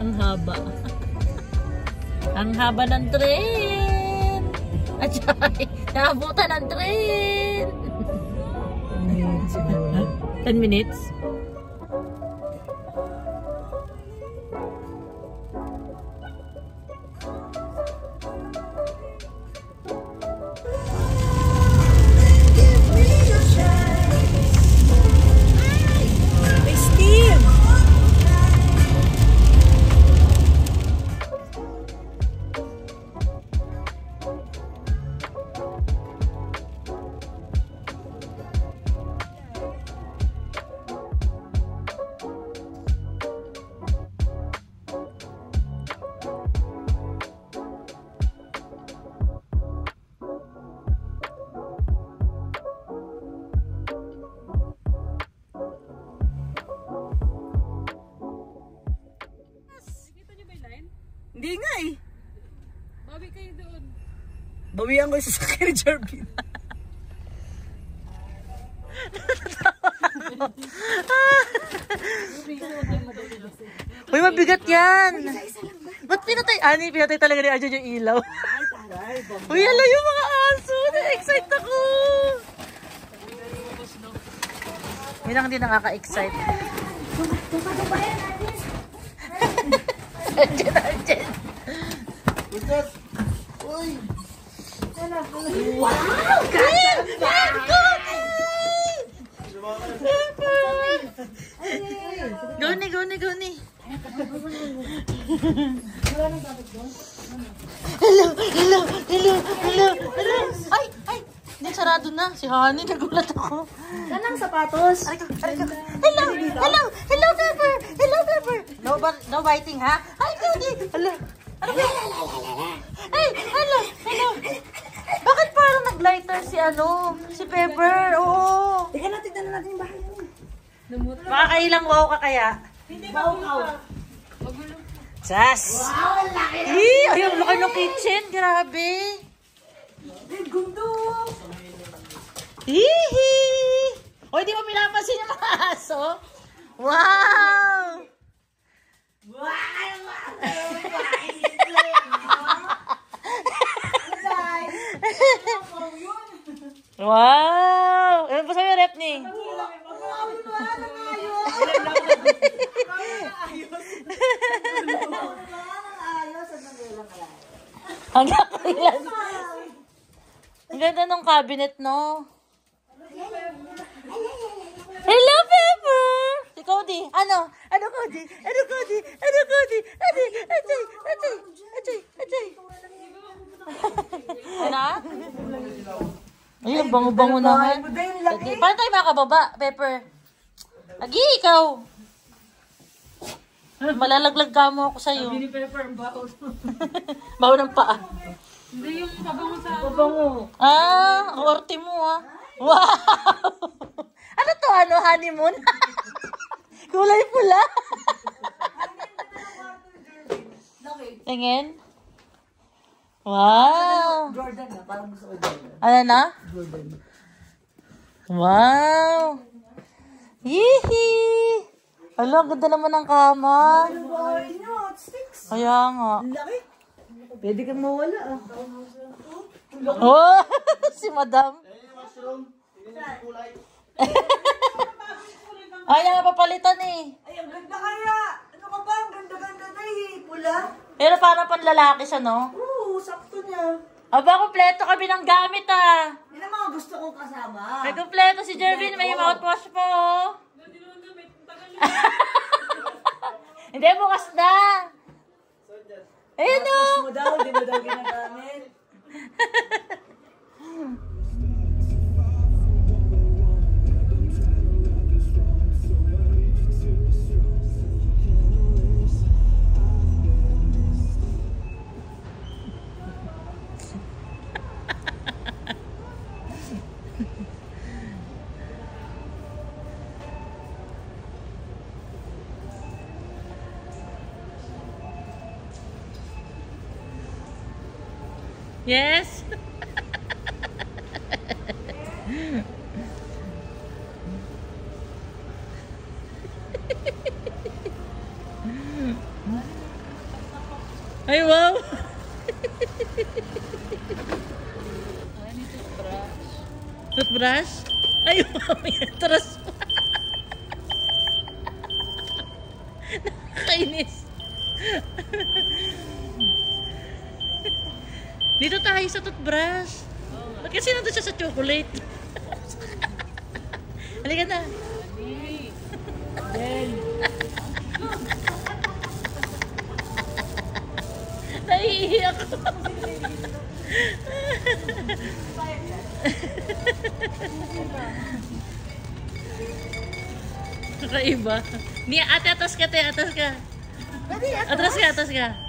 Ang haba. Ang haba ng train. At naabutan ng train. 10 minutes. Hindi nga eh. Bawi kayo doon. Bawian ko yung sasakyan ni Jervin. Uy, mabigat yan. Ba't pinatay? Ani, pinatay talaga ni Arjun yung ilaw. Uy, ala yung mga aso. Na-excite ako. Yun ang hindi nakaka-excite. Arjun. Uy! Wow! Guni. Hello. Ay! Hindi, sarado na. Si Honey, nagulat ako. Kanang sapatos. Hello, Pepper. No biting, ha? Hi, Cody. Hello. Ano ba? Hey, hello. Bakit parang nag-lighter si Pepper? Oo. Tingnan natin yung bahay namin. Makakailang wow ka kaya? Hindi ba? Sas! Wow, ang laki! Ay, ang laki ng kitchen. Grabe. Ang gundo! Hihi! O, di mo pinapansin yung mga aso? Wow! Wow! Ano ba sa'yo, rep ni? Hanggang kailan? Ang ganda ng cabinet, no? Hello, Pepper! Si Cody. Ano, Cody? Ano? Ayun, bango-bango naman. Paano tayo makababa, Pepper? Agi, ikaw. Malalaglag ka mo ako sa'yo. Sabi ni Pepper, baon. Baon ng paa. Hindi yung pabango sa... Pabango. Ah, orte mo ah. Wow! Ano to? Honeymoon? Kulay pula. Tingin. Wow! Jordan na, parang gusto ko Jordan. Ano na? Jordan. Wow! Yee! Hala, ganda naman ng kama. Kaya nga. Laki. Pwede kang mawala ah. Oh, si Madam. Mushroom. Kulay. Ay, yan ang papalitan eh. Ay, ang ganda kaya. Ano ka ba? Ang ganda-ganda na eh. Pula. Pero parang panlalaki siya, no? Oo, sakto niya. Aba, kumpleto kami ng gamit ah. Yan ang mga gusto kong kasama. May kumpleto si Jervin, may mouthwash po. Hindi naman gamit. Tagal yun. Hindi, bukas na. Ayun o. Mo daw, di mo daw ginagamit. Yes. Ay, wow. Toothbrush? Ay, wow. May atras pa. Nakakainis. Dito tayo sa toothbrush. Ba't kasi nandun siya sa chocolate? Halika na. Naiiyak ako. Kakaiba. Nia, ate, atas ka, te. Atas ka. Atas ka, atas ka.